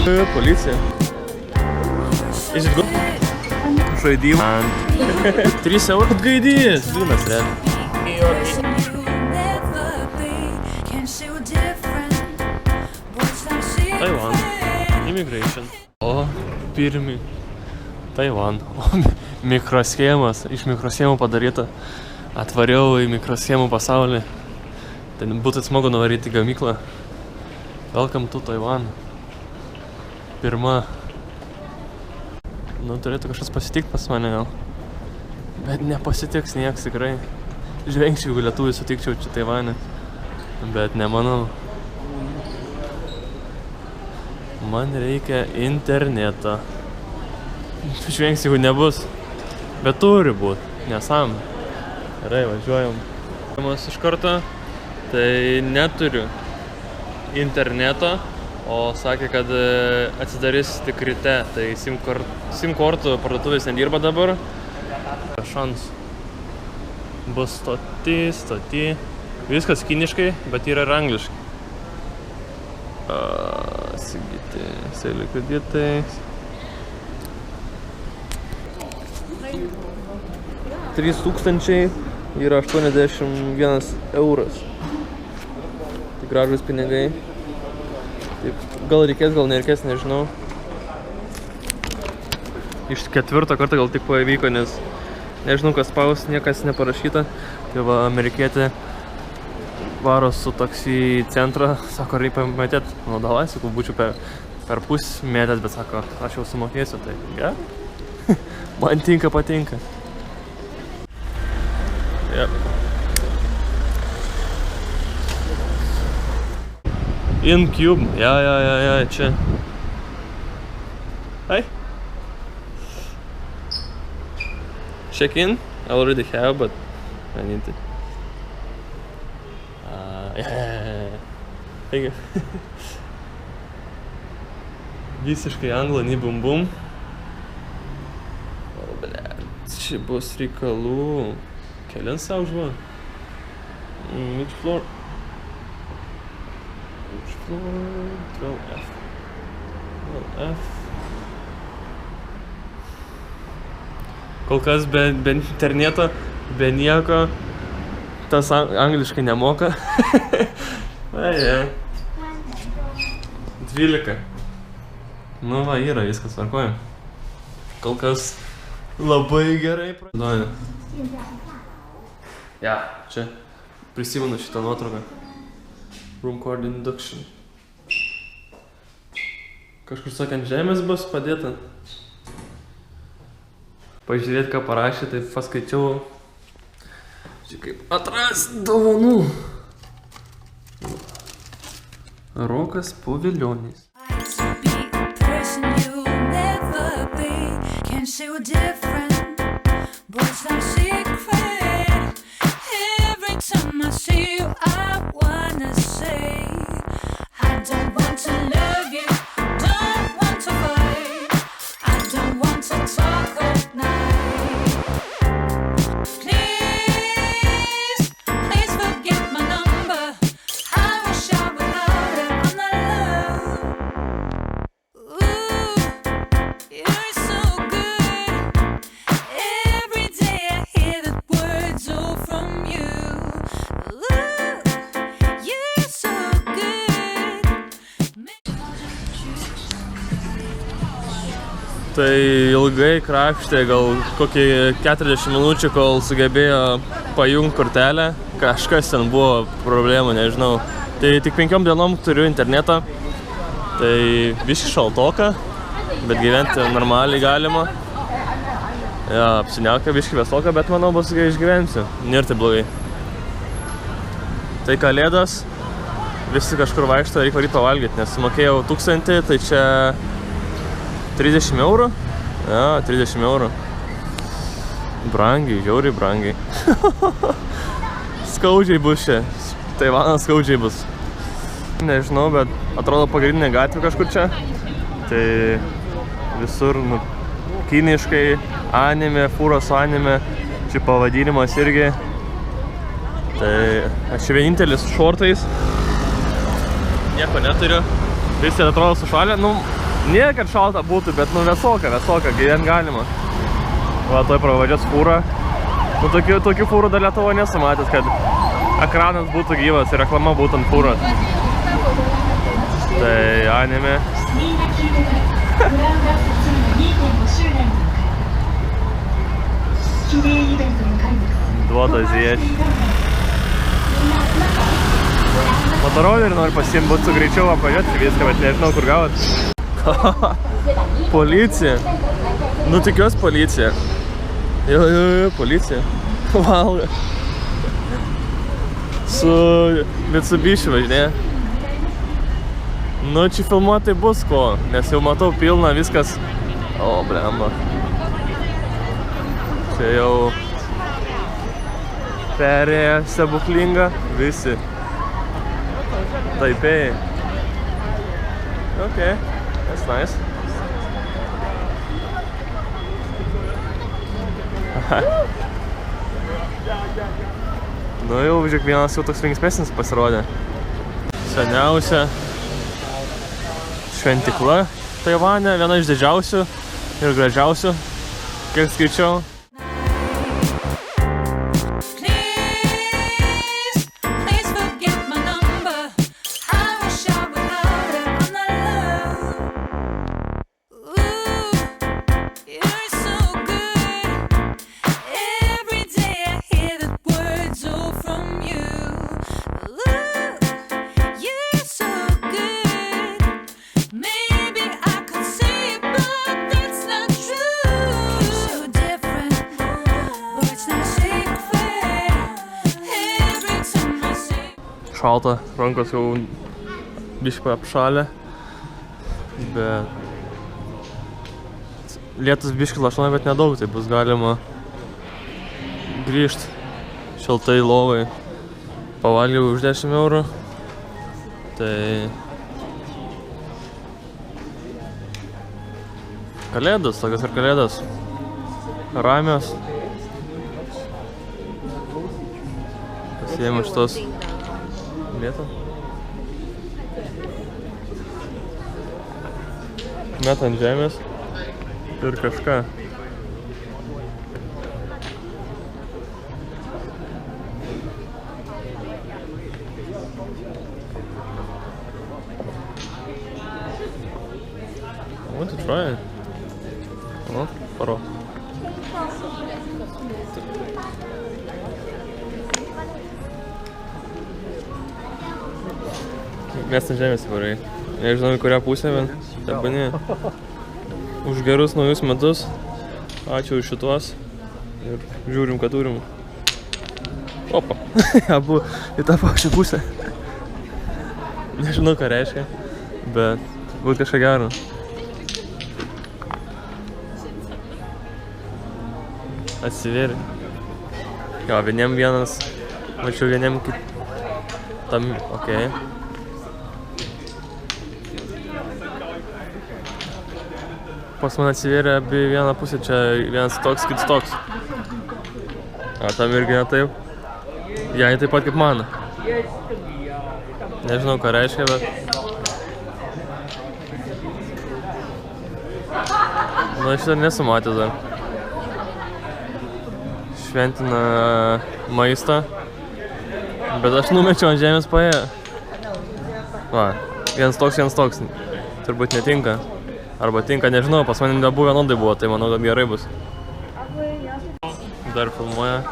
Policija. Is it good? Žaidimą. 3 eurų atgaidys. Vynas, realiai. Taiwan. Immigration. O, pirmi. Taiwan. O, mikroschemas. Iš mikroschemų padaryta. Atvariau į mikroschemų pasaulį. Ten būtų smagu nuvaryti gamyklą. Welcome to Taiwan. Pirma. Nu, turėtų kažkas pasitikt pas mane gal. Bet nepasitiks nieks tikrai. Žvengčiau, jeigu lietuvį sutikčiau čia Taivane. Bet nemanau. Man reikia interneto. Žvengsiu, jeigu nebus. Bet turi būt. Nesam. Gerai, važiuojam. Mas iš karto. Tai neturiu interneto. O sakė, kad atsidarys tik ryte, tai SIM kortų parduotuvės nedirba dabar. Šans. Bus stoti. Viskas kiniškai, bet yra ir angliškai. Sigyti, seilių kreditai. 3000 yra 81 euras. Tai gražus pinigai. Taip, gal reikės, gal nereikės, nežinau. Iš 4 kartą gal tik pavyko, nes nežinau, kas spaus, niekas neparašyta. Tai va, amerikietė varo su taksi į centrą, sako, reikia pamatėt. Nu, davai, sakau, būčiau per pusę mėtęs, bet sako, aš jau sumokėsiu, tai gerai. Man tinka, patinka. Yep. InCube, ja, čia. Hi. Check in. I already have, but I need to. Yeah. Thank you. Visiškai anglą, nei bum bum. O, blėt, čia bus reikalų. Kelins savo žva. Which floor? 12F. 12F. Kol kas be interneto, be nieko, tas angliškai nemoka. Aja. 12. Nu va, yra viskas tvarkoja. Kol kas labai gerai pradėjo. Ja, čia prisimenu šitą nuotrauką. Room cord induction. Kažkur sakant, žemės bus padėta. Pažiūrėt, ką parašė, tai paskaičiau. Čia kaip atrast dovanų. Rokas Povilionis. Tai ilgai krapštė, gal kokį 40 minučių, kol sugebėjo pajungti kortelę. Kažkas ten buvo problema, nežinau. Tai tik 5 dienom turiu internetą. Tai biški šaltoka, bet gyventi normaliai galima. Ja, apsiniaukia biški vėsoka, bet manau bus išgyvensiu. Nėra tai blogai. Tai kalėdas, visi kažkur vaikšto, reikia varyti pavalgyti, nes sumokėjau 1000, tai čia 30 eurų? Ja, 30 eurų. Brangiai, žiauriai brangiai. Skaudžiai bus čia. Taivanas skaudžiai bus. Nežinau, bet atrodo pagrindinė gatvė kažkur čia. Tai visur, kiniškai, anime, fūros anime. Čia pavadinimas irgi. Tai aš čia vienintelis su šortais. Nieko neturiu. Visi atrodo sušalę. Ne, kad šalta būtų, bet nu vėsoka, gyvent galima. Va, toj pravažiuos fūrą. Nu, tokių fūrų dar Lietuvoje nesu matęs, kad ekranas būtų gyvas ir reklama būtų ant fūros. Tai anime. Duoda ziečiai. Motorolerį noriu pasiimti, būtų greičiau apvažiuoti viską, bet nežinau, kur gauti. Policija. Nu, tikiuosi policija. Jo, policija. Valga. Su Mitsubishi važinėja. Nu, čia filmuoti tai bus ko, nes jau matau pilna viskas. O, blemba. Čia jau perėję stebuklingą visi. Taipei. Okay, that's nice. Nu jau, žiūrėk, vienas jau toks linksmesnis pasirodė. Seniausia šventikla Taivane, viena iš didžiausių ir gražiausių, kiek skaičiau. Šalta, rankos jau biškai apšalę, bet lietus biškai lašnoja, bet nedaug, tai bus galima grįžti šiltai lovai. Pavalgiau už 10 eurų, tai kalėdas, tokios ir kalėdas, ramios. Pasiėmė šitos lietą. Met ant žemės ir kažką. I want to try it. O, paro. Mes ant žemės varai. Nežinau, į kurią pusę, bet tebanie. Už gerus naujus metus. Ačiū už šituos. Ir žiūrim, ką turim. Opa. Abu į tą pačią pusę. Nežinau, ką reiškia, bet būt kažką gero. Atsivėrė. Jo, vieniem vienas. Mačiau vieniem tam, okei. Pas man atsivėrė abi vieną pusę, čia vienas toks, kitas toks. O tam irgi ne taip. Jai taip pat kaip man. Nežinau, ką reiškia, bet... Nu, šitą nesu matęs dar. Šventina maistą. Bet aš numečiau ant žemės paėję. Va, vienas toks. Turbūt netinka. Arba tinka, nežinau, pas mane nebuvo vienodai buvo, tai manau, kad gerai bus. Dar filmuoja.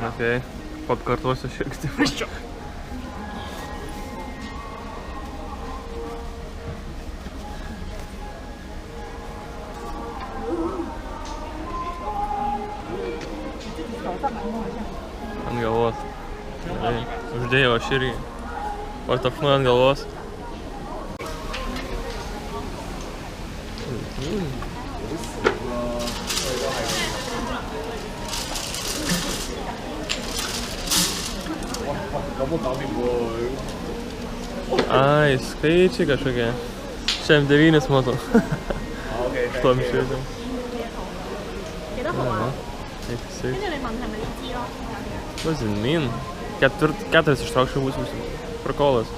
Okei, pakartosiu šiek tiek. Ant galvos. Uždėjau aš irgi. Patapšnuoju ant galvos. Ai, skaičiai kažkokie. Šiam 9 matau. Štom šėdėm. What does it mean? 4 ištraukščiau būsiu. Prikolas.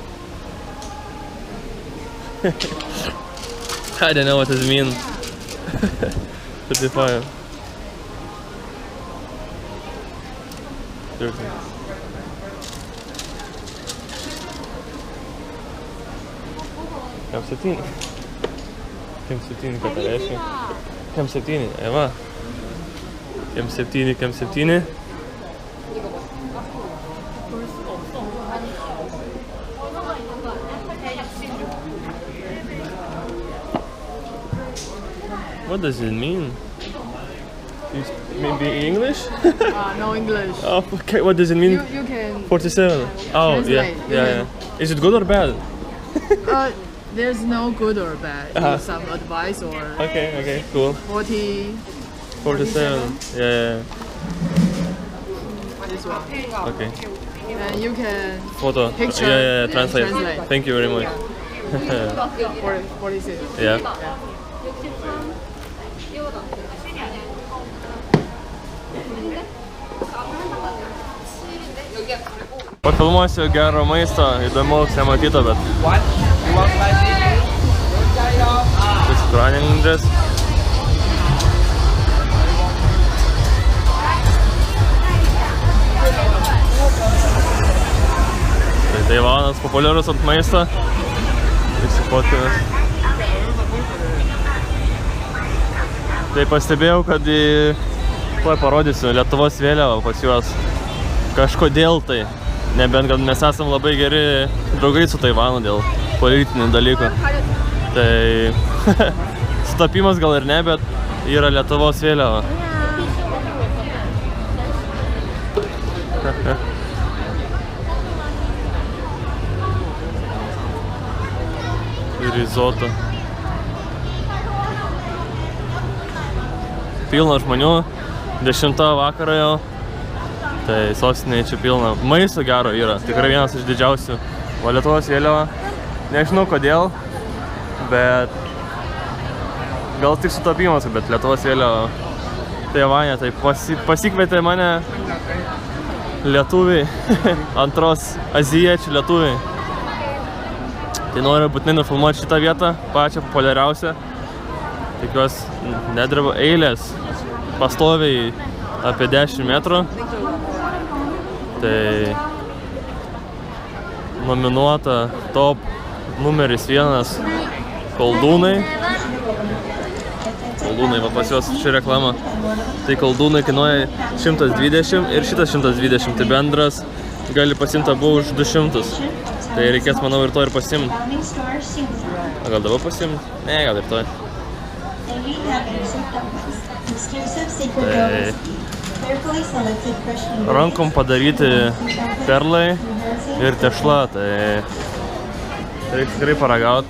I don't know what this means. 55. 30. Kem 7. Kem 7, ką tai reiškia? Kem 7, Eva. Kem 7, Kem 7. What does it mean? Maybe English? No English. Oh, okay. What does it mean? You can 47. Oh, translate. yeah. Is it good or bad? There's no good or bad. Some advice or Okay, cool. 40. 47. Yeah. This one. Okay. And you can Photo. Picture. Yeah, translate. Translate. Thank you very much. 46. Yeah. Pafilmuosiu gero maisto, įdomaus nematyto, bet... This running dress. Tai Taivanas populiarus ant maisto. Įsifotkinęs. Tai pastebėjau, kad tuoj parodysiu Lietuvos vėliavą pas juos. Kažkodėl tai. Nebent, kad mes esam labai geri draugai su Taivanu dėl politinių dalykų. Tai sutapimas gal ir ne, bet yra Lietuvos vėliava. Ir rizoto. Pilna žmonių, 10 vakaro jau. Tai sostinėje čia pilna. Maisto gero yra, tikrai vienas iš didžiausių. O Lietuvos vėliava, nežinau kodėl, bet gal tik sutapimas, bet Lietuvos vėliava Taivane. Tai pasikvietė mane lietuviai, antros azijiečių lietuviai. Tai noriu būtinai nufilmuoti šitą vietą, pačią populiariausią. Tikiuosi, nedirba eilės pastoviai apie 10 metrų. Tai nominuota top numeris 1 koldūnai. Koldūnai, va pas juos ši reklama. Tai koldūnai kainuoja 120 ir šitas 120. Tai bendras gali pasimti abu už 200. Tai reikės, manau, ir to ir pasimti. A gal dabar pasimti? Ne, gal ir to. Tai rankom padaryti perlai ir tešla, tai reikia tikrai paragauti.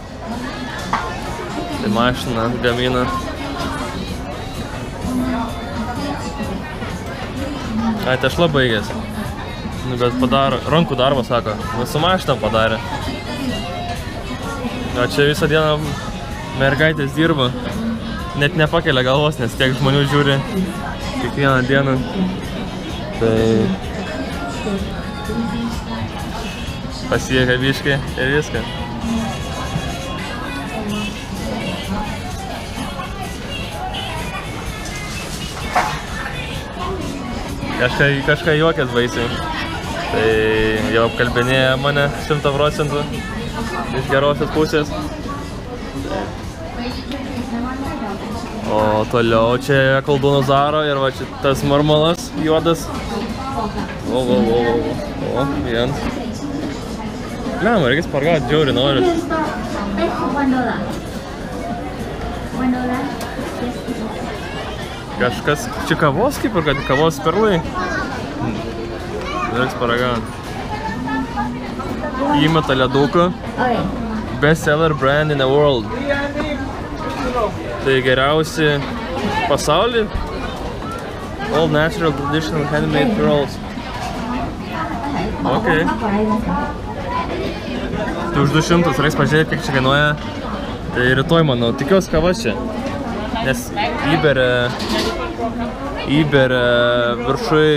Tai mašina gamina. Ai, tešla baigėsi. Nu, bet padaro, rankų darbą, sako. Nu, su mašinom padarė. O čia visą dieną mergaitės dirba. Net nepakelia galvos, nes tiek žmonių žiūri kiekvieną dieną. Tai pasiekia biškį ir viską. Kažką juokės baisiai. Tai jau apkalbinėja mane 100% iš gerosios pusės. O toliau čia koldūnų Zara ir va čia tas marmalas juodas. O, vienas. Lema, reikės pargauti, džiauri noriu. Kažkas čia kavos kaip ir kad kavos perlai. Reiks paragauti. Įmeta leduką. Bestseller brand in the world. Tai geriausi pasauly. All natural, traditional, handmade pearls. Ok. Tai už 200 reiks pažiūrėti, kiek čia kainuoja. Tai rytoj, manau, tikiuosi kavas čia. Nes įberia viršui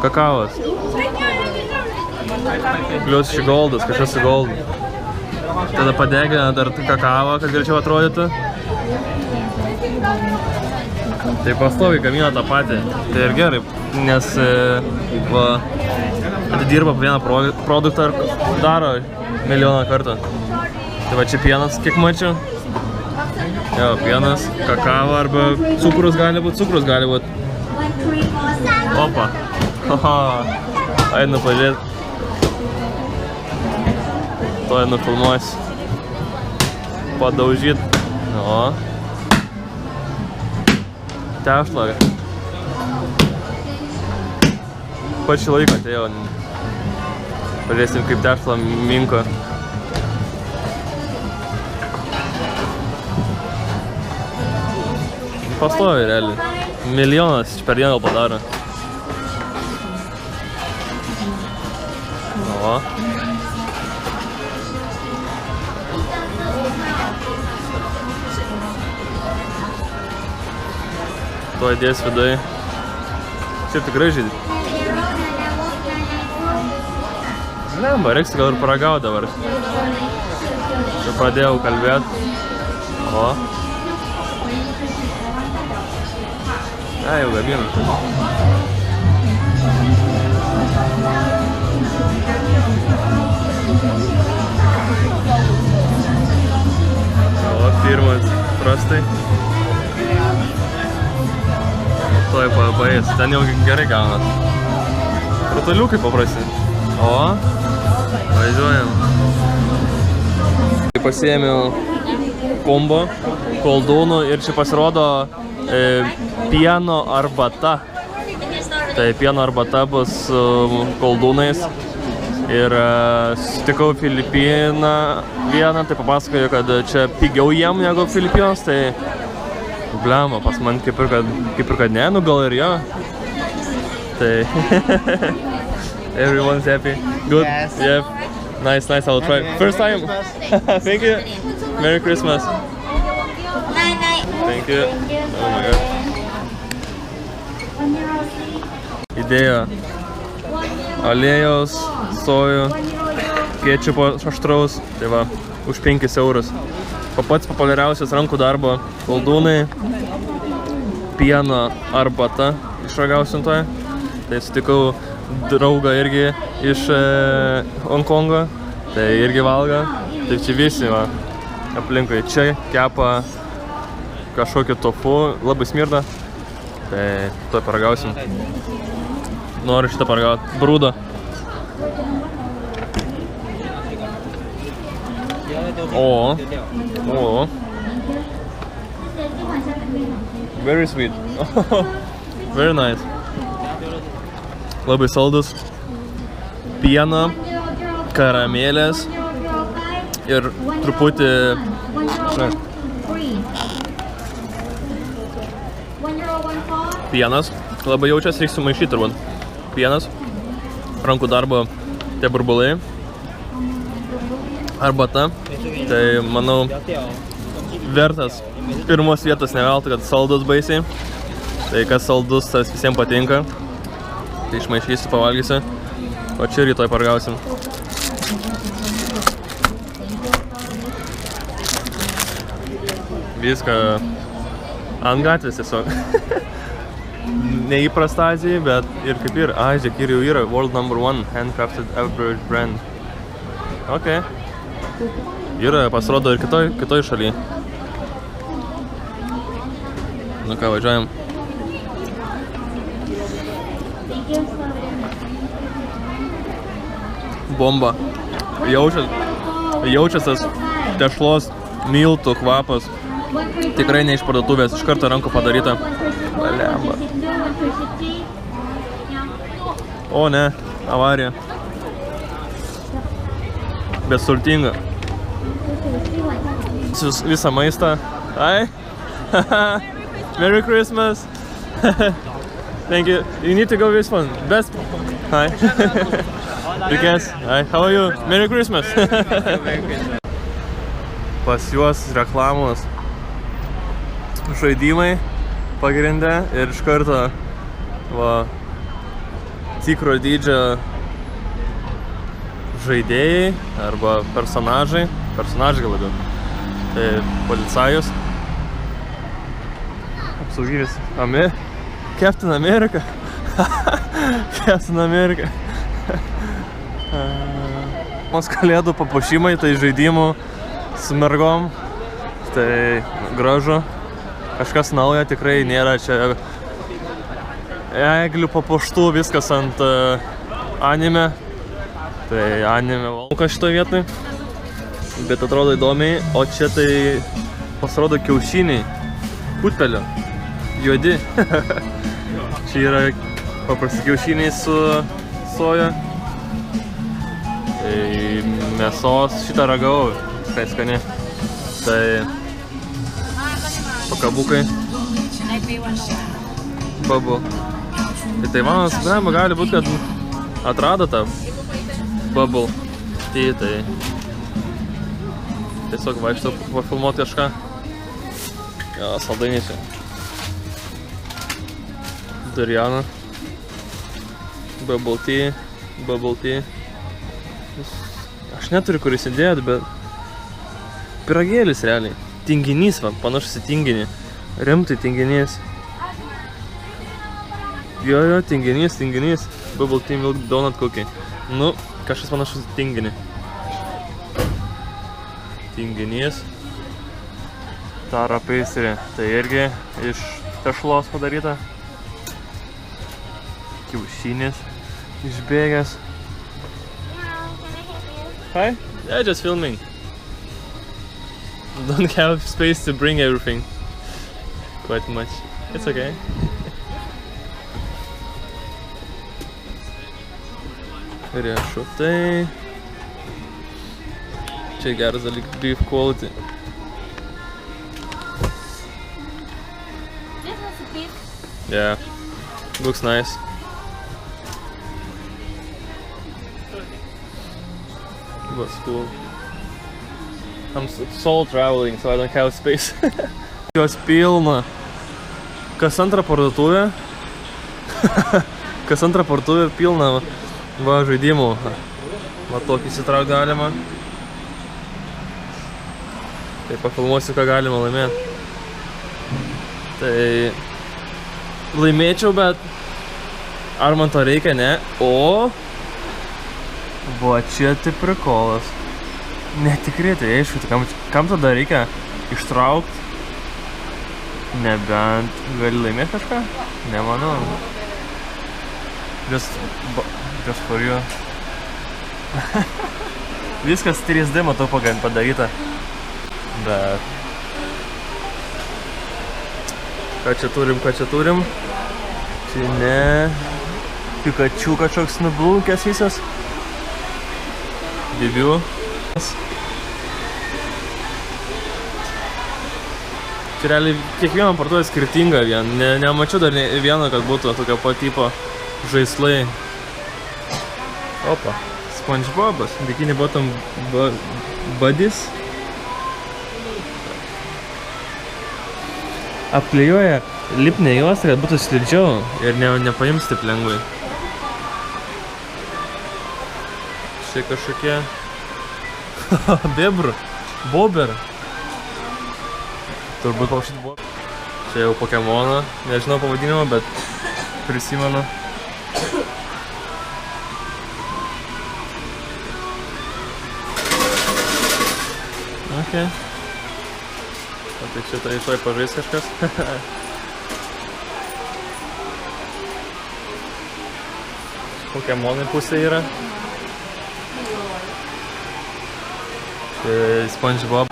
kakavas. Plius šį goldas, kažkas su goldu. Tada padegina dar kakavą, kad greičiau atrodytų. Tai pastoviai gamina tą patį. Tai ir gerai, nes atidirba vieną produktą ir daro milijoną kartų. Tai va čia pienas, kiek mačiau. Jo, pienas, kakava arba cukrus gali būt. Opa. Haha. Einu pažiūrėt. To nufilmuosiu. Padaužyt. O. Tešlą. Pačį laiką atėjo. Pažiūrėsim, kaip tešlą minko. Pastovi, realiai. Milijonas per dieną padaro. O. To įdės vidai. Šiaip tikrai žydį. Lemba, reiks gal ir paragauti dabar. Čia pradėjau kalbėti. O. Jau gaminu. O, pirmas prastai. Tuoj paės, ten jau gerai gaunat. Rutuliukai paprasti. O, važiuojam. Pasiėmiau kombo, koldūnų ir čia pasirodo pieno arbata. Tai pieno arbata bus su koldūnais. Ir sutikau Filipiną vieną, tai papasakoju, kad čia pigiau jiem negu Filipinos, tai blema, pas man kaip ir kad ne, nu gal ir jo. Tai everyone's happy. Good? Yes. Yep. Nice, I'll try. First time. Thank you. Merry Christmas. Thank you. Oh my god. Įdėjo aliejaus, sojų, kečupo aštraus, tai va, už 5 eurus. Pats populiariausias rankų darbo koldūnai, pieno arbata išragausintoje. Tai sutikau draugą irgi iš Honkongo, tai irgi valgo. Tai čia visi va, aplinkui čia kepa kažkokį tofu, labai smirda. Tai to paragausim. Noriu šitą paragauti. Brūdo. O. Very sweet. Very nice. Labai saldus. Pieno, karamelės ir truputį pienas. Labai jaučiasi, reikia sumaišyti turbūt. Pienas, rankų darbo tie burbulai, arbata. Tai manau vertas pirmos vietos neveltui, kad saldus baisiai. Tai kas saldus, tas visiems patinka. Tai išmaišysiu, pavalgysiu. O čia rytoj paragausim. Viską ant gatvės tiesiog. Neįprasta Azijai, bet ir kaip ir Azija, ir jau yra World No. 1 handcrafted average brand. Ok. Yra, pasirodo ir kitoj šalyje. Nu ką, važiuojam. Bomba. Jaučias tas tešlos miltų kvapas. Tikrai ne iš parduotuvės, iš karto rankų padaryta. Valemba. O ne, avarija. Besultinga. Visą maistą. Hi. Merry Christmas. Thank you. You need to go this one. Best. Hi. Because, hi. How are you? Merry Christmas. Pas juos reklamos. Žaidimai pagrinde ir iš karto va, tikro dydžio žaidėjai arba personažai. personažai gal labiau. Tai policajus. Apsauginis. Captain America. Captain America. Mums kalėdų papuošimai, tai žaidimų su mergom. Tai gražu. Kažkas naujo tikrai nėra čia. Eglių papuoštų, viskas ant anime. Tai anime valka šitoje vietoje. Bet atrodo įdomiai. O čia tai pasirodo kiaušiniai. Putpelio. Juodi. Čia yra paprasti kiaušiniai su soja. Tai mėsos šitą ragavau. Tai skani. Tai pakabukai. Bubble. Tai Taivanas gali būti, kad atrado tą bubble tea, tai tiesiog vaikštau pafilmuoti kažką. Jo, saldainiai čia. Duriana. Bubble tea. Aš neturiu kur įsidėti, bet piragėlis realiai. Tinginys, va, panašus į tinginį. Rimtai tinginys. Jo, tinginys. Bubble tea milk donut cookie. Nu, kažkas panašus į tinginį. Tinginys. Tara pastry. Tai irgi iš tešlos padaryta. Kiaušinis išbėgęs. Hi? Yeah, just filming. Don't have space to bring everything. Quite much. It's okay. Riešutai. Čia geras dalykas, beef quality. This was a beef. Yeah, looks nice. What's cool? I'm solo traveling, so I don't have space. Jos pilna. Kas antrą parduotuvę. Kas antrą parduotuvę pilna va žaidimų. Va tokį įsitraukti galima. Tai pafilmuosiu, ką galima laimėti. Tai laimėčiau, bet ar man to reikia, ne? O va čia tai prikolas. Netikrai, tai aišku, kam tada reikia ištraukti? Nebent gali laimėti kažką? Nemanau. Just for you. Viskas 3D matau padaryta. Bet ką čia turim? Čia ne. Pikachu kažkoks nublūkęs visas. Bibiu. Čia realiai kiekvieną parduotuvę skirtinga vien. Nemačiau dar vieno, kad būtų tokio pat tipo žaislai. Opa. SpongeBobas. Bikini Bottom Buddies. Apklijuoja lipnę juostą, kad būtų slidžiau ir nepaims taip lengvai. Čia kažkokie bebrų. Bober. Turbūt pavašyti bober. Čia jau Pokemoną. Nežinau pavadinimą, bet prisimenu. Ok. O tai čia tai išlai pažais kažkas. Pokemonai pusė yra. SpongeBob.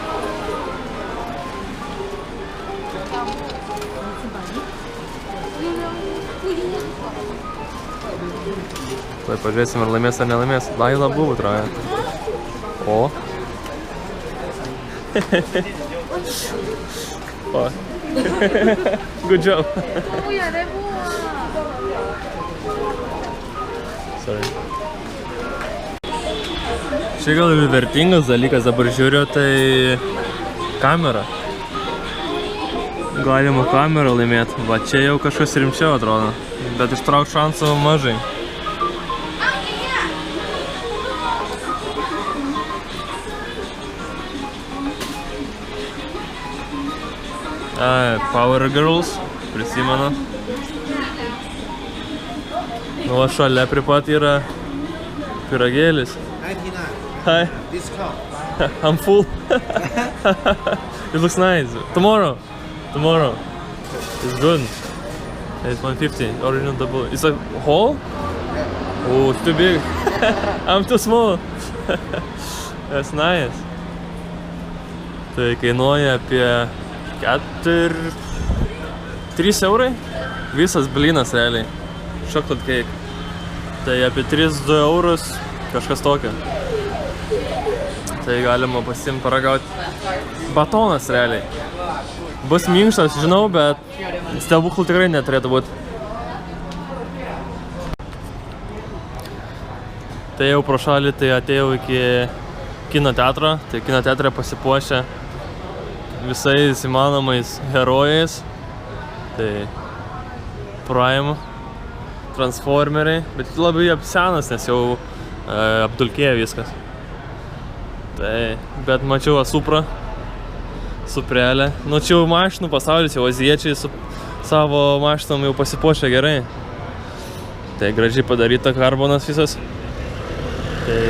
Tai pažiūrėsim, ar laimės ar nelaimės. Laila buvo troja. O. O. Good job. Sorry. Čia gal ir vertingas dalykas, dabar žiūriu, tai kamera. Galima kamerą laimėti. Va čia jau kažkas rimčiau atrodo. Bet ištraukti šansų mažai. Power Girls, prisimenu. Nu, o šalia prie pat yra pyragėlis. 99. Hi. Discount. I'm full. It looks nice. Tomorrow. It's good. It's 150. Original double. It's a whole? Oh, it's too big. I'm too small. That's nice. Tai kainuoja apie 3 eurai. Visas blynas realiai. Chocolate cake. Tai apie 3-2 eurus kažkas tokio. Tai galima pasiimti paragauti. Batonas realiai. Bus minkštas, žinau, bet stebuklų tikrai neturėtų būti. Tai jau pro šalį, tai atėjau iki kino teatro. Tai kino teatre pasipuošę visais įmanomais herojais. Tai Prime, Transformeriai, bet labai senas, nes jau apdulkėjo viskas. Tai, bet mačiau Supra, Suprelę. Nu, čia jau mašinų pasaulis, jau azijiečiai su savo mašinom jau pasipuošę gerai. Tai gražiai padaryta karbonas visas. Tai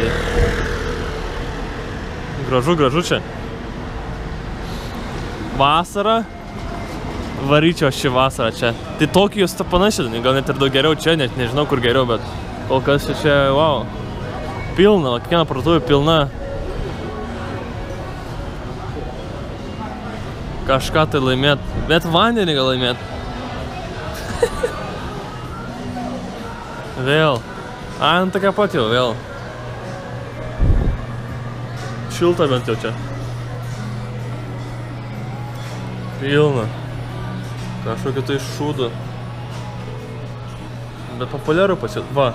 gražu čia. Vasara. Varyčiau šį vasarą čia. Tai Tokijos ta panašiai, gal net ir daug geriau čia, net nežinau kur geriau, bet kol kas čia, wow. Pilna, kiekviena parduotuvė pilna. Kažką tai laimėt, net vandenį gal laimėt. Vėl. Nu tokia pat jau, vėl. Šilta bent jau čia. Pilna. Kažkokiu tai šūdu. Bet populiaru pasiūt. Va.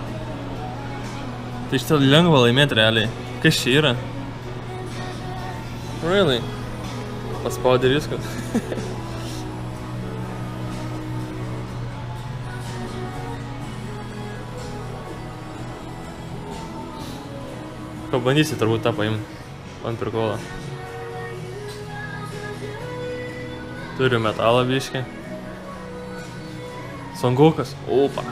Tai šitą lengva laimėti realiai. Kas čia yra? Really? Paspaudė viskas. Pabandysi turbūt tą paimti. Ant prikolo. Turiu metalą biškį. Songokas. Opa.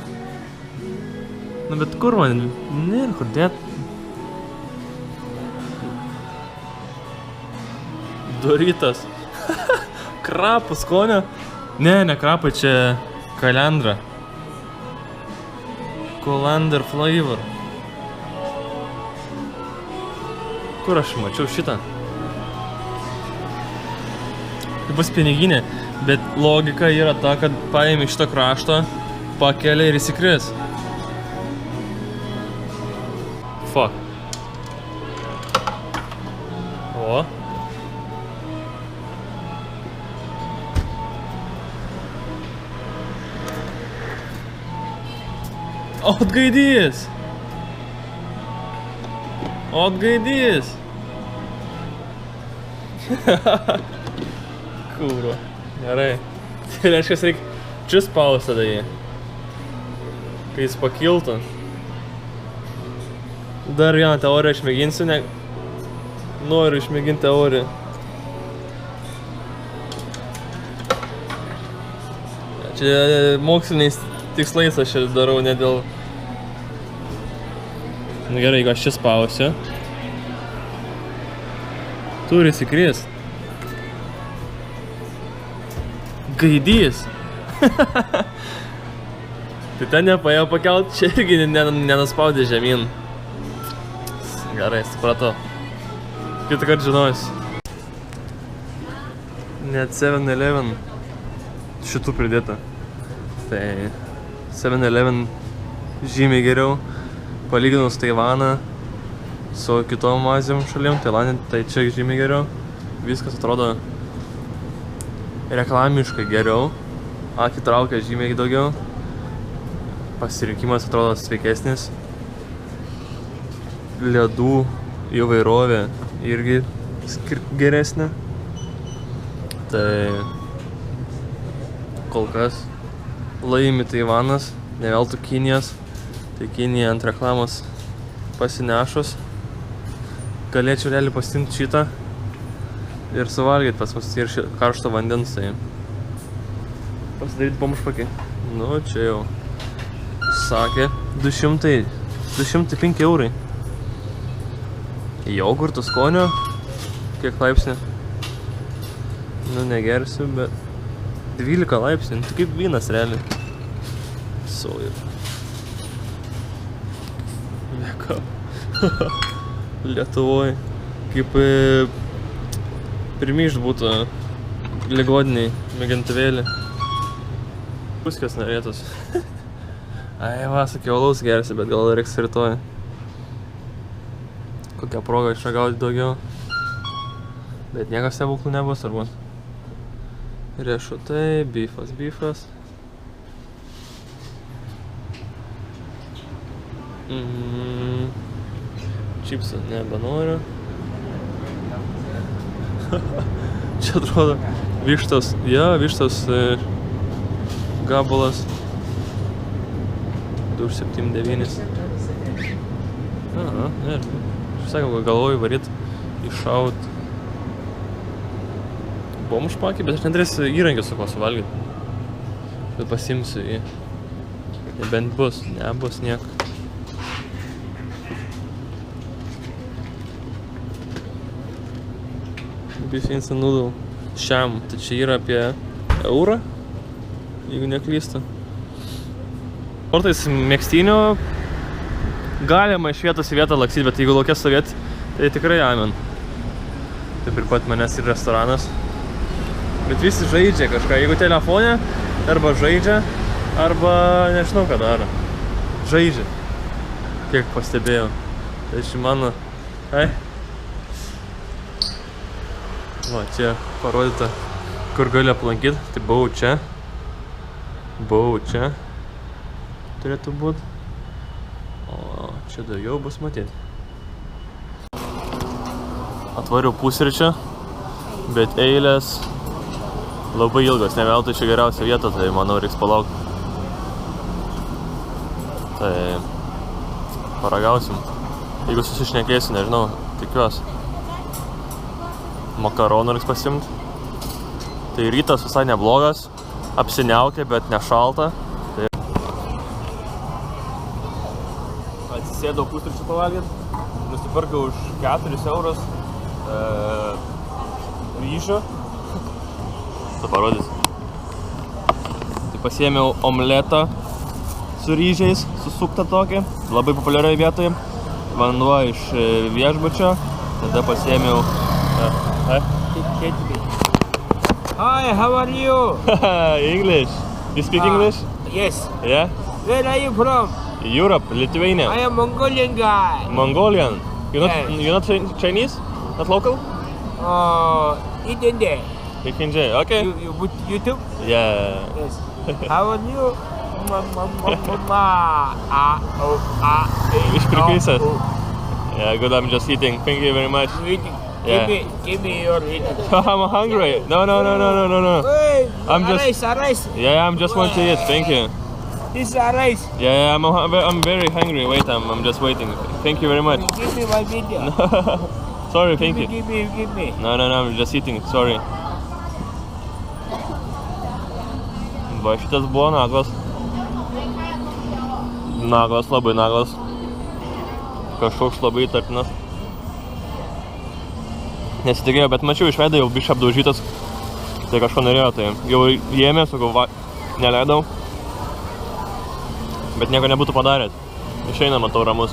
Nu bet kur man? Nėra kur dėt. Doritas. Krapų skonio. Ne krapai, čia kalendra. Colander flavor. Kur aš mačiau šitą? Tai bus piniginė, bet logika yra ta, kad paėmė šitą kraštą, pakelia ir įsikris. Fuck. O. Atgaidys! Atgaidys! Kūro. Gerai. Tai reiškia, reikia čia spaust tada jį. Kai jis pakiltų. Dar vieną teoriją išmėginsiu, noriu išmėginti teoriją. Čia moksliniais tikslais aš čia darau, ne dėl... Nu gerai, jeigu aš čia spausiu. Turi įsikrist. Gaidys. Tai ten nepaėjo pakelt, čia irgi nenuspaudė žemyn. Gerai, supratau. Kitą kartą žinojus. Net 7-Eleven šitų pridėta. Tai 7-Eleven žymiai geriau. Palyginus Taivaną su kitom Azijom šalim, Tailandė, tai čia žymiai geriau. Viskas atrodo reklamiškai geriau. Akį traukia žymiai daugiau. Pasirinkimas atrodo sveikesnis. Ledų įvairovė irgi geresnė. Tai kol kas laimi Taivanas, ne veltui Kinijos. Tai Kinija ant reklamos pasinešus. Galėčiau realiai pasiimti šitą ir suvalgyti pas mus ir karšto vandens. Tai pasidaryti bomžpakį. Nu, čia jau sakė 205 eurai. Jogurtų skonio. Kiek laipsnių? Nu, negersiu, bet 12 laipsnių. Tai kaip vynas realiai. Soja. Leka. Lietuvoje. Kaip pirmyšt būtų ligodiniai mėgintuvėlį. Puskas norėtus. Ai, va, sakiau, alaus gersi, bet gal reiks rytoj. Kokią progą išragauti daugiau. Bet niekas stebuklų nebus, arba. Riešutai, bifas. Čipsų nebenoriu. Čia atrodo vištos, vištos gabalas 2,79. Aha, ir sakau, galvoju varyt iššaut bomžpakį, bet aš neturėsiu įrankį su ko suvalgyti. Bet pasimsiu jį. Bent bus, nebus nieko. Beef instant noodle šiam, tai čia yra apie eurą, jeigu neklystu. Portais mėgstinių galima iš vietos į vietą laksyti, bet jeigu laukia stovėti, tai tikrai amen. Taip ir pat manęs ir restoranas. Bet visi žaidžia kažką, jeigu telefone, arba žaidžia, arba nežinau ką daro. Žaidžia, kiek pastebėjau. Tai čia mano, va, čia parodyta, kur gali aplankyti. Tai buvau čia. Turėtų būt. O čia daugiau bus matyti. Atvariau pusryčio, bet eilės labai ilgos. Ne veltui čia geriausia vieta, tai manau reiks palaukti. Tai paragausim. Jeigu susišnekėsiu, nežinau, tikiuosi. Makaronų reiks pasiimti. Tai rytas visai neblogas, apsiniaukė, bet nešalta. Tai... Atsisėdau pusryčių pavalgyti, nusipirkau už 4 eurus ryžių. Tai parodysiu. Tai pasiėmiau omletą su ryžiais, susuktą tokį, labai populiarioje vietoje. Vanduo iš viešbučio, tada pasiėmiau... Hi, how are you? English. You speak English? Yes. Yeah? Where are you from? Europe, Lithuania. I am Mongolian guy. Mongolian. Yes. You're not Chinese? Not local? Indian. Ikinje, okay. You put YouTube? Yeah. Yes. How are you? Iš prikrisas. Yeah, good, I'm just eating. Thank you very much. Yeah. Give me your eating. I'm hungry. No. Hey, I'm just... arise. Yeah, I'm just want to eat. Thank you. This is arise. Yeah, I'm very hungry. Wait, I'm just waiting. Thank you very much. Give me my video. Sorry, thank you. Give me. No, I'm just eating. Sorry. Va, šitas buvo naglas. Naglas, labai naglas. Kažkoks labai įtartinas. Nesitikėjau, bet mačiau iš veido jau biškai apdaužytas. Tai kažko norėjo, tai jau ėmė, sakau, va, neleidau. Bet nieko nebūtų padaręs. Išeina, matau, ramus.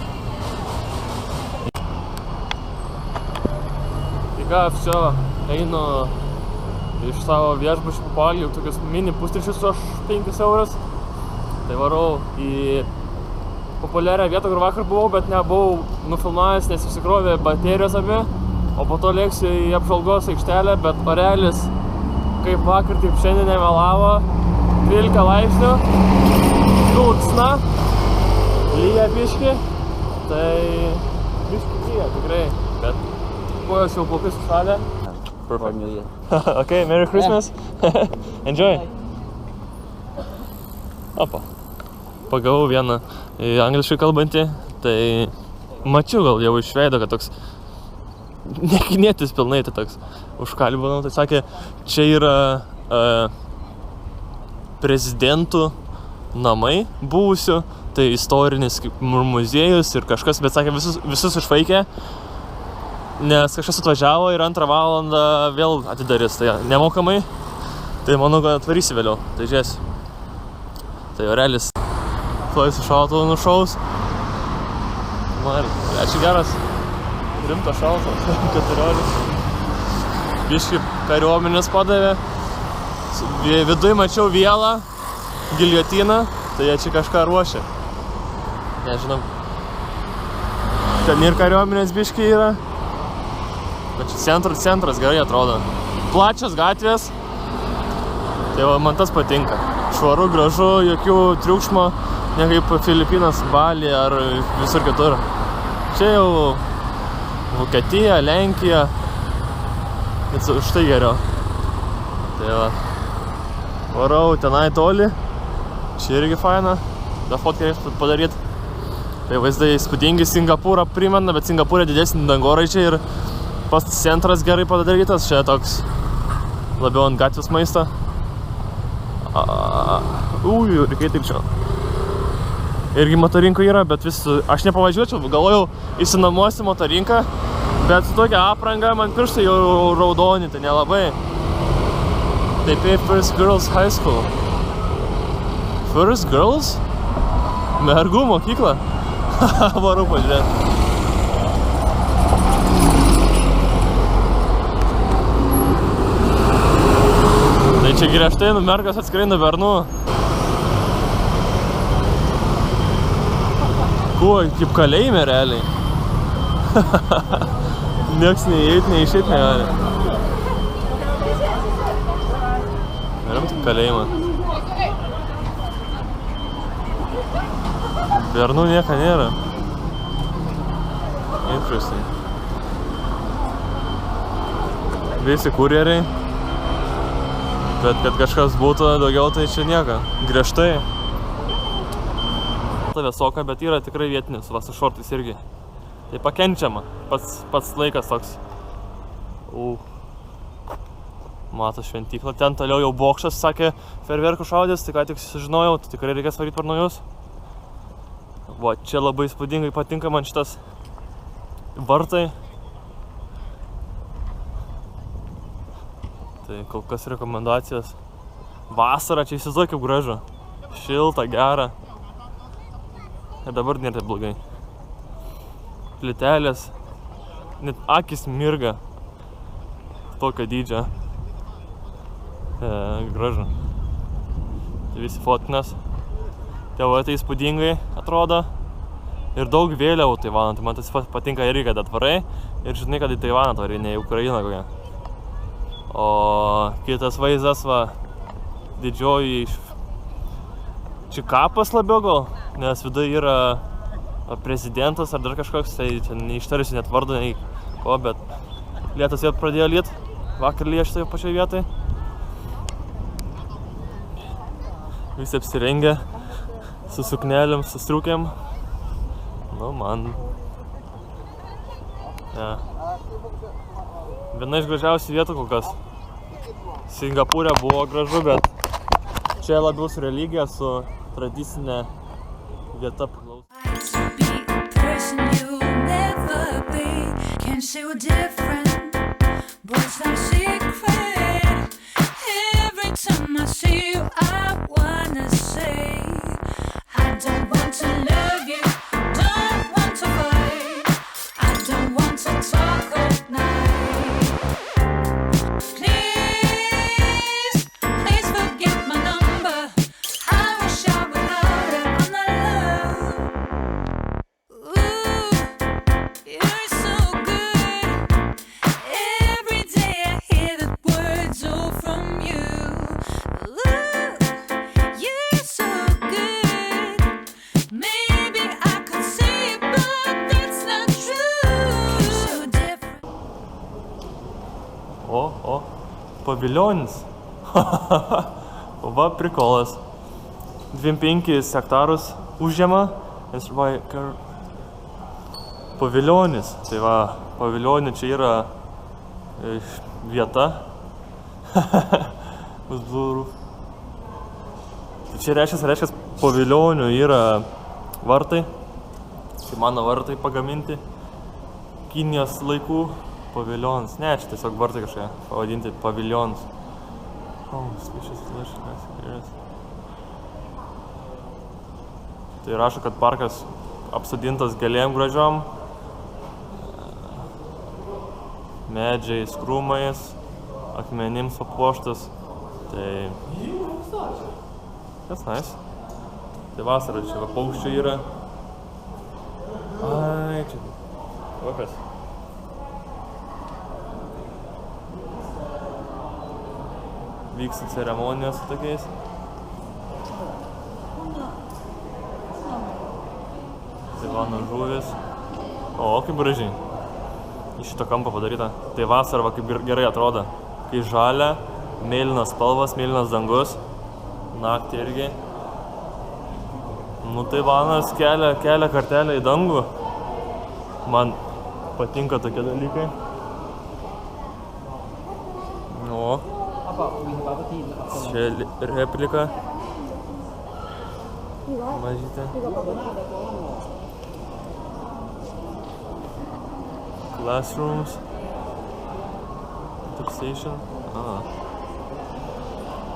Tai ką, все, einu iš savo viešbučių pavalgiau tokius mini pusryčius už 5 eurus. Tai varau į populiarią vietą, kur vakar buvau, bet nebuvau nufilmavęs, nes išsikrovė baterijos abi. O po to lėksiu į apžvalgos aikštelę, bet orelis kaip vakar, taip šiandien nemelavo. 12 laipsnių, dulksna, lyja biški, tai biški lyja tikrai, bet kojos jau plaukai sušalė. Perfect. New Year. Okay, Merry Christmas. Enjoy. Opa. Pagavau vieną angliškai kalbantį, tai mačiau gal jau iš veido, kad toks nekinėtis pilnai, tai toks užkalbinau, tai sakė, čia yra prezidentų namai buvusių, tai istorinis muziejus ir kažkas, bet sakė, visus išvaikė, nes kažkas atvažiavo ir 2 valandą vėl atidarys, tai nemokamai, tai manau, kad atvarysi vėliau, tai žiūrėsi. Tai Orelis tuoj su šautuvu nušaus. Man, čia geras, rimtas šautuvas, 14. Biškį kariuomenės padavė. Viduj mačiau vielą, giljotiną, tai jie čia kažką ruošia. Nežinau. Ten ir kariuomenės biškį yra. Bet čia centras gerai atrodo. Plačios gatvės. Tai va, man tas patinka. Švaru, gražu, jokių triukšmo, ne kaip Filipinas, Balį ar visur kitur. Čia jau Vokietija, Lenkija. Bet štai geriau. Tai va. Varau tenai toli. Čia irgi faina. Da fotkę reikia padaryti. Tai vaizdai įspūdingi, Singapūrą primena, bet Singapūrė didesnį dangoraičiai ir pats centras gerai padarytas. Čia toks labiau ant gatvės maisto. Reikia tik čia. Irgi motorinko yra, bet aš nepavažiuočiau, galvojau įsinamuosi motorinką, bet su tokia apranga man pirštai jau raudoni, tai nelabai. Taipei First Girls High School. First Girls? Mergų mokykla. Varu pažiūrėti. Tai čia griežtai mergas atskirai nuo bernų. Kuo, kaip kalėjime realiai. Nieks neįeit, neišeit negali. Geram tik kalėjimą. Bernų nieko nėra. Interesting. Visi kurjeriai. Bet kad kažkas būtų daugiau, tai čia nieko. Griežtai. Ta vėsoka, bet yra tikrai vietinis, va su šortais irgi. Tai pakenčiama. Pats laikas toks. Mato šventyklą. Ten toliau jau bokštas, sakė, fejerverkų šaudės, tai ką tik sužinojau, tai tikrai reikės varyti per naujus. Va, čia labai įspūdingai patinka man šitas vartai. Tai kol kas rekomendacijos. Vasara, čia įsivaizduoju kaip gražu. Šilta, gera. Ir dabar nėra taip blogai. Plytelės. Net akis mirga. Tokio dydžio. Gražu. Tai visi fotkinės. Tai tai įspūdingai atrodo. Ir daug vėliavų Taivano. Tai man tas patinka irgi, kad atvarai. Ir žinai, kad į Taivaną atvarai, ne į Ukrainą kokią. O kitas vaizdas, va, didžioji čia kapas labiau gal, nes viduje yra prezidentas ar dar kažkoks, tai čia neištarsiu net vardo, nei ko, bet lietus jau pradėjo lyt, vakar lyja šitoje pačioje vietoje. Visi apsirengę, su suknelėm, su striukėm. Nu, man. Ja. Viena iš gražiausių vietų kol kas. Singapūrė buvo gražu, bet čia labiau su religija, su tradicinė vieta priklauso. Paviljonis. Va, prikolas. 25 hektarus užžema. Paviljonis. Tai va, paviljonė čia yra vieta. Už durų. Čia reiškia, Pavilionių yra vartai. Tai mano vartai pagaminti. Kinijos laikų paviljonas. Ne, čia tiesiog vartai kažkokie pavadinti paviljonus. Tai rašo, kad parkas apsodintas gėlėm gražiom. Medžiais, krūmais, akmenims apuoštas. Tai... Kas nice. Tai vasara čia paukščiai yra. Ai, čia. Kokias. Vyksta ceremonijos su tokiais. Taivano žuvis. O, kaip gražiai. Iš šito kampo padaryta. Tai vasara va, kaip gerai atrodo. Kai žalia, mėlynas spalvas, mėlynas dangus. Naktį irgi. Nu, Taivanas kelia kartelę į dangų. Man patinka tokie dalykai. O. Čia replika. Mažytė. Classrooms. Taxation.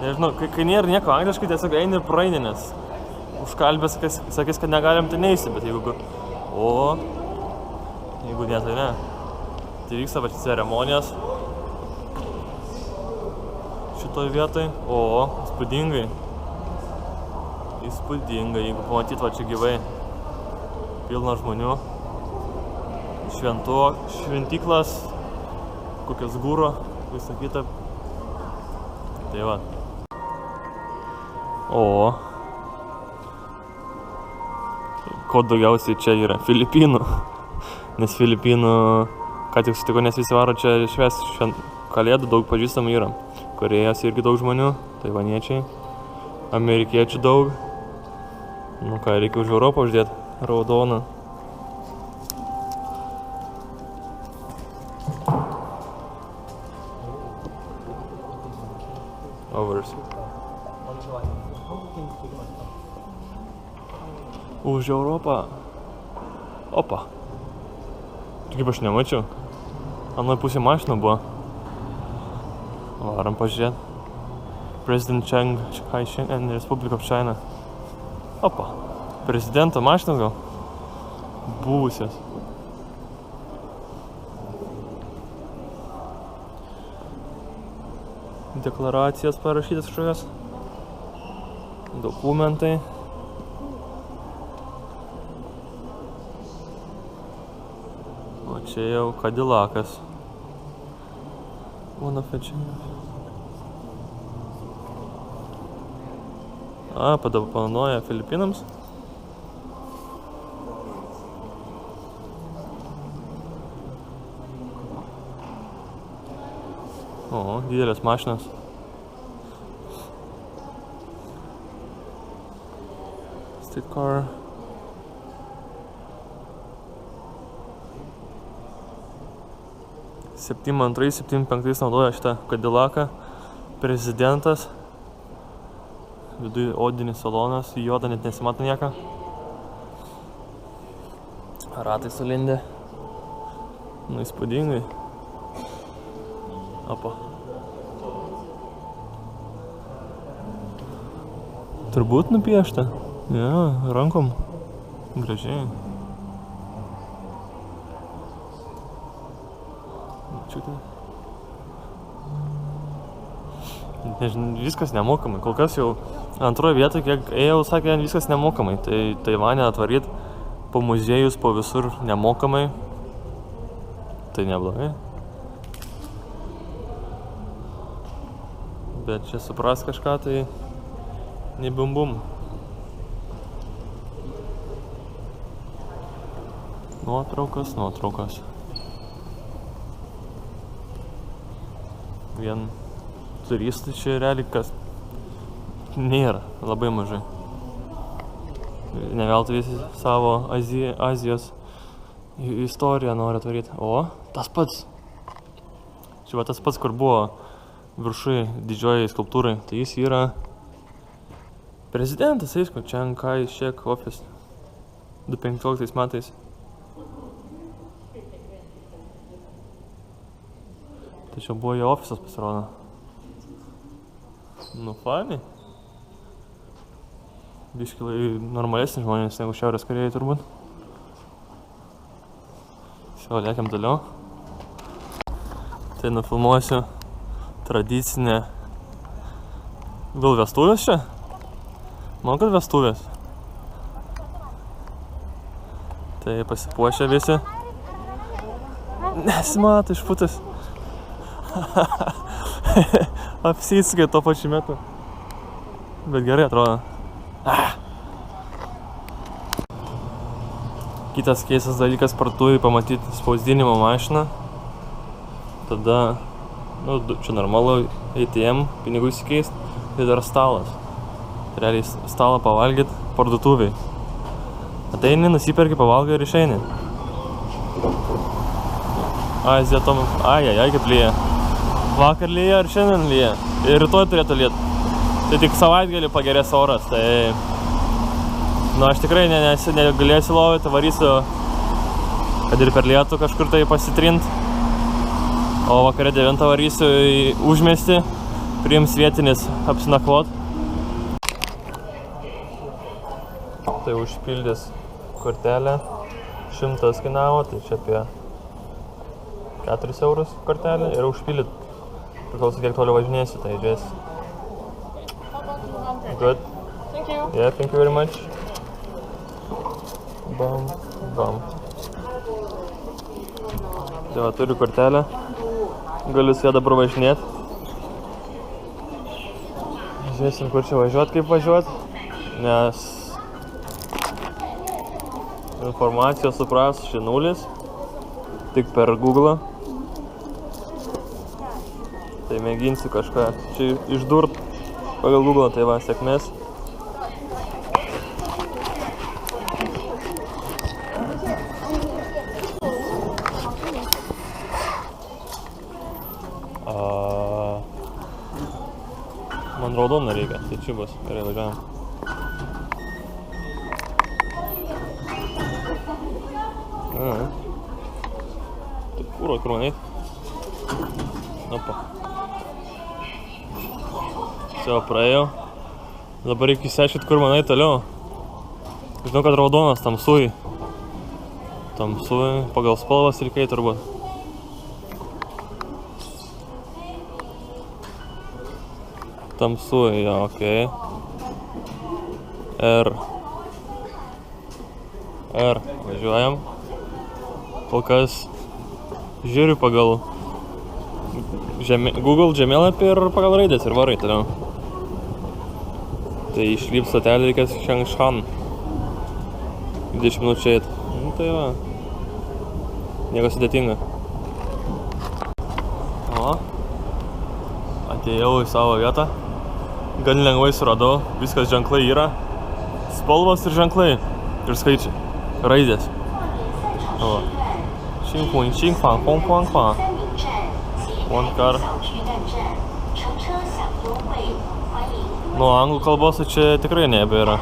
Nežinau, kai nėra nieko angliškai, tiesiog eini ir praeini, nes užkalbės sakys, kad negalim, tai neisi, bet jeigu... O, jeigu ne, tai ne. Tai vyksta va ceremonijos šitoj vietoj. O, įspūdingai. Įspūdingai, jeigu pamatyt va čia gyvai. Pilna žmonių. Šventyklas, kokias gūro, visą kitą. Tai va. O. Ko daugiausiai čia yra? Filipinų. Nes Filipinų, ką tik sutiko, nes visi varo čia švęsti kalėdų, daug pažįstamų yra. Korėjos irgi daug žmonių, taivaniečiai, amerikiečių daug. Nu ką, reikia už Europą uždėti, raudoną. Overs. Už Europą. Opa. Kaip aš nemačiau. Anoj pusė mašina buvo. Varam pažiūrėt. President Chiang Kai-shek and Republic of China. Opa. Prezidento mašinas gal? Buvusios. Deklaracijas parašytas kažkokios. Dokumentai. O čia jau Cadillakas. One of it. Padovanoja Filipinams. O, didelės mašinas. Street car. Septyniasdešimt antrais, 75 naudoja šitą Cadillaką. Prezidentas. Viduje odinis salonas, į jodą net nesimato nieko. Ratai sulindę. Nu, įspūdingai. Opa. Turbūt nupiešta. Ja, rankom. Gražiai. Čiūtai. Nežinau, viskas nemokamai. Kol kas jau antroje vietoje, kiek ėjau, sakė, viskas nemokamai. Tai Taivane atvaryt po muziejus, po visur nemokamai. Tai neblogai. Bet čia supras kažką, tai ne bum-bum. Nuotraukos. Vien turistai čia realiai kas nėra, labai mažai. Neveltui visi savo Azijos istoriją nori atvaryti. O, tas pats. Čia va tas pats, kur buvo viršui didžioji skulptūrai. Tai jis yra Prezidentas, aišku, Chiang Kai-shek office 2015 metais. Tačiau buvo jo ofisas pasirodo. Nu, fainai. Biškilai normalesni žmonės negu Šiaurės Korėjai turbūt. Šio, lėkiam toliau. Tai nufilmuosiu tradicinę... Gal vestuvės čia? Manau, kad vestuvės. Tai pasipuošę visi. Nesimato iš putas. Apsiskai to pačiu metu. Bet gerai atrodo. Kitas keistas dalykas parduotuvėj pamatyti spausdinimo mašiną. Tada, nu, čia normalu ATM, pinigų įsikeist. Tai dar stalas. Realiai stalą pavalgyt parduotuvėj. Ateini, nusiperki, pavalgai ir išeini. Ai, kaip lyja. Vakar lyja ir šiandien lyja. Ir rytoj turėtų lyt. Tai tik savaitgalį pagerės oras, tai... Nu, aš tikrai negalėsiu lovyti, varysiu, kad ir per lietų kažkur tai pasitrint. O vakare 9 varysiu į užmiestį, priims vietinis apsinakvot. Tai užpildys kortelę, 100 kainavo, tai čia apie 4 eurus kortelė ir užpildyt. Priklauso, kiek toliau važinėsiu, tai žiūrėsi. Good. Thank you. Yeah, thank you very much. Bam, bam. Tai va, turiu kortelę. Galiu su ją dabar važinėt. Žiūrėsim, kur čia važiuot, kaip važiuot. Nes informacijos supras čia nulis. Tik per Google. Tai mėginsiu kažką čia išdurt pagal Google, tai va, sėkmės. Man raudoną reikia, tai čia bus, gerai važiuojam. Tai kur man eit? Opa. Все, praėjau. Dabar reikia išsiaiškint, kur man eit toliau. Žinau, kad raudonas tamsui. Tamsui, pagal spalvas reikia eit turbūt. Tamsui, jo, okei. R, važiuojam. Kol kas žiūriu pagal Google žemėlapį ir pagal raidės ir varai toliau. Tai išlyp stotelį reikės Changshan. 20 minučių eit. Nu tai va. Nieko sudėtinga. O. Atėjau į savo vietą. Gan lengvai suradau. Viskas ženklai yra. Spalvos ir ženklai. Ir skaičiai. Raidės. O. Xingfun, Xingfan, Hongfang, Fang. One car. Nu, anglų kalbos čia tikrai nebėra.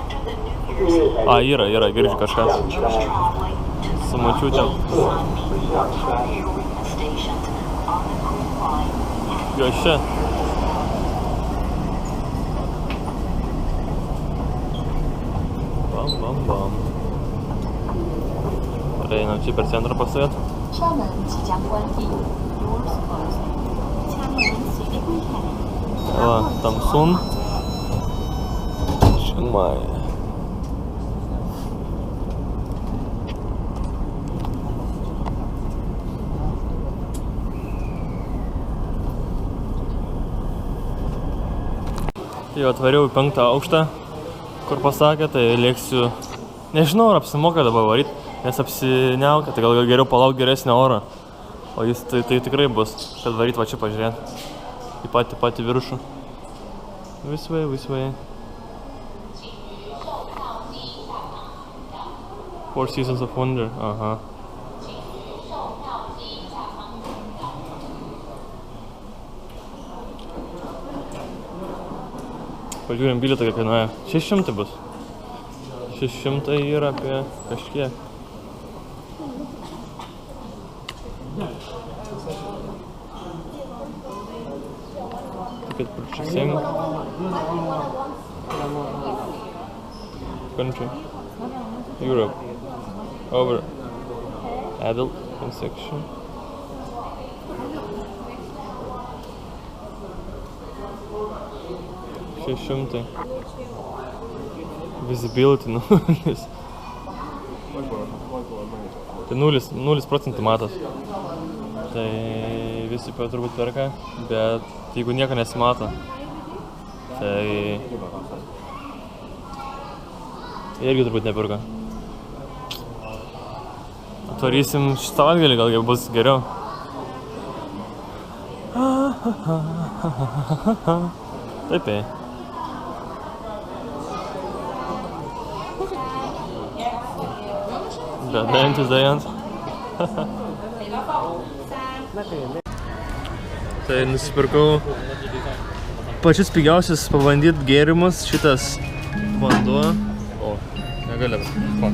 Yra, girdžiu kažką. Su mačiutėm. Jos čia. Bam. Einam čia per centrą pastovėt. Va, Tamsun. Šimai. Tai atvariau į 5 aukštą, kur pasakė, tai lėksiu. Nežinau, ar apsimoka dabar varyt, nes apsiniaukia, tai gal geriau palauk geresnio oro. O jis tai tikrai bus, kad varyt va čia pažiūrėt. Į patį viršų. Visvai. Four Seasons of Wonder, aha. Pažiūrim bilietą, kiek kainuoja. 600 bus. 600 yra apie kažkiek. Ticket purchasing. Country. Europe. Over. Adult section. $600. Visibility 0. Tai 0% matos. Tai visi turbūt perka, bet jeigu nieko nesimato, tai irgi turbūt nepirka. Atvarysim šį savaitgalį, gal jau bus geriau. Taip, ei. Bedantis dajant. Tai nusipirkau pačius pigiausius pabandyt gėrimus, šitas vanduo. O, negalėjau.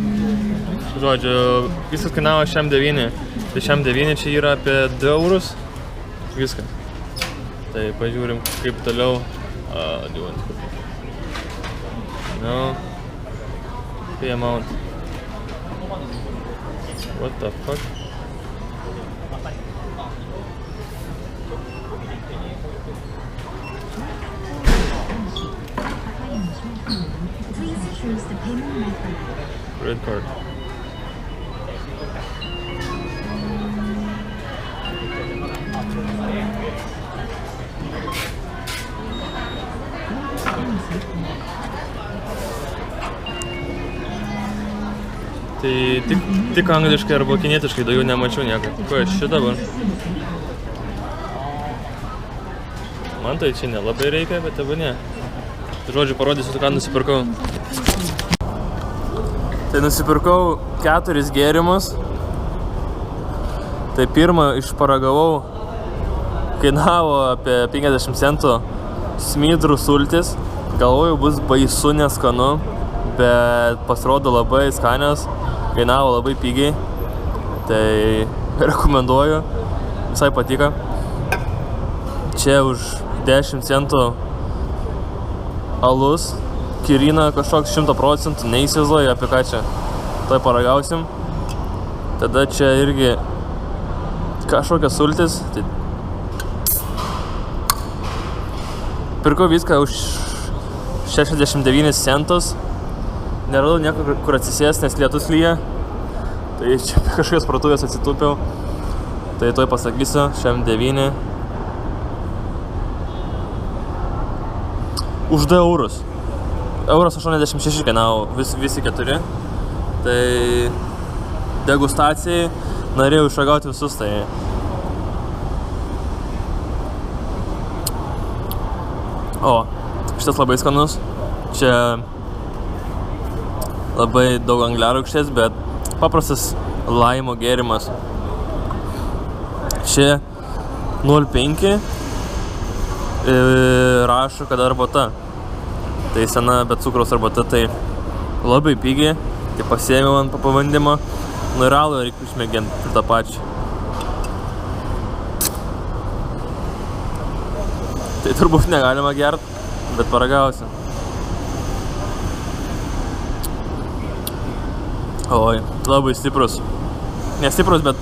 Žodžiu, viskas kainavo šiam 9. Tai šiam 9 čia yra apie 2 eurus. Viskas. Tai pažiūrim kaip toliau. No. The amount. What the fuck? Please choose the payment method. Credit card. Tai tik angliškai arba kinietiškai, daugiau nemačiau nieko. Ko aš čia dabar? Man tai čia nelabai reikia, bet tebe ne. Tai žodžiu, parodysiu, ką nusipirkau. Tai nusipirkau 4 gėrimus. Tai pirmą išparagavau, kainavo apie 50 centų smidrų sultis. Galvoju, bus baisu neskanu, bet pasirodo labai skanios. Kainavo labai pigiai, tai rekomenduoju, visai patiko. Čia už 10 centų alus, Kirina kažkoks 100%, neįsivaizduoju apie ką čia. Tai paragausim. Tada čia irgi kažkokios sultis. Tai pirkau viską už 69 centus. Neradau nieko, kur atsisės, nes lietus lyja. Tai čia kažkokios parduotuvės atsitupiau. Tai tuoj pasakysiu, šiam 9. Už 2 eurus. Euras 86 kainavo, visi 4. Tai degustacijai norėjau išragauti visus, tai o, šitas labai skanus. Čia labai daug angliarūgštės, bet paprastas laimo gėrimas. Čia 0,5 rašo, kad arbata. Tai sena, bet cukraus arbata, tai labai pigiai. Tai pasiėmiau ant pabandymą. Nu ir alų reikia išmėginti ir tą pačią. Tai turbūt negalima gert, bet paragausiu. Oi, labai stiprus. Nestiprus, bet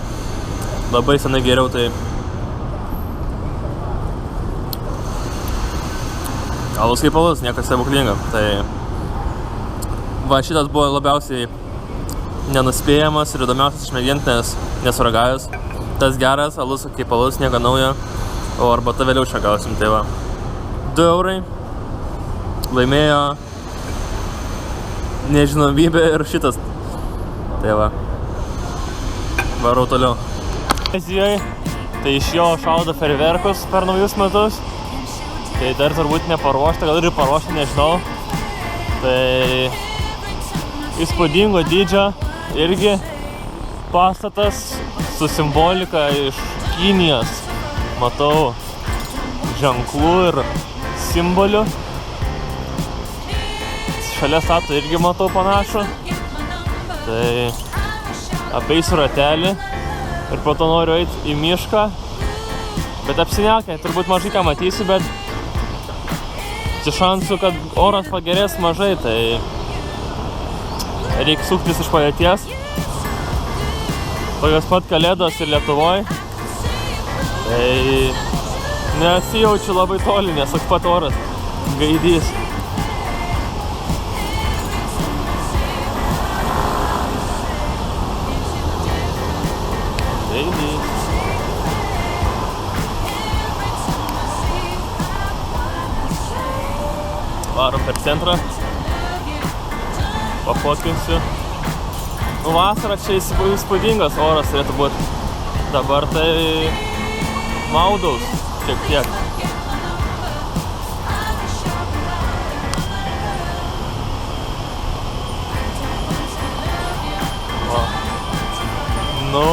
labai senai geriau, tai alus kaip alus, niekas stebuklinga. Tai va, šitas buvo labiausiai nenuspėjamas ir įdomiausias išmėginti, nes nesuragavęs. Tas geras, alus kaip alus, nieko naujo, o arbata vėliau išragausim. Tai va, 2 eurai laimėjo nežinomybė ir šitas. Tai va, varau toliau. Azijoje, tai iš jo šaudo fejerverkus per naujus metus. Tai dar turbūt neparuošta, gal ir paruošta, nežinau. Tai įspūdingo dydžio irgi pastatas su simbolika iš Kinijos. Matau ženklų ir simbolių. šalia stato irgi matau panašų. Tai apeisiu ratelį ir po to noriu eiti į mišką. Bet apsiniaukę, turbūt mažai ką matysiu, bet šansų, kad oras pagerės mažai, tai reikia suktis iš padėties. Tokios pat kalėdos ir Lietuvoj. Tai nesijaučiu labai toli, nes toks pat oras gaidys. Gaidys. Varom per centrą. Papotkinsiu. Vasarą čia įspūdingas oras turėtų būti. Dabar tai maudaus šiek tiek. O. Nu,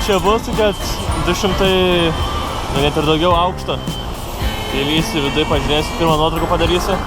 čia bus kad 200, net ir daugiau aukšto. Įlysiu vidui, pažiūrėsiu, pirmą nuotrauką padarysiu.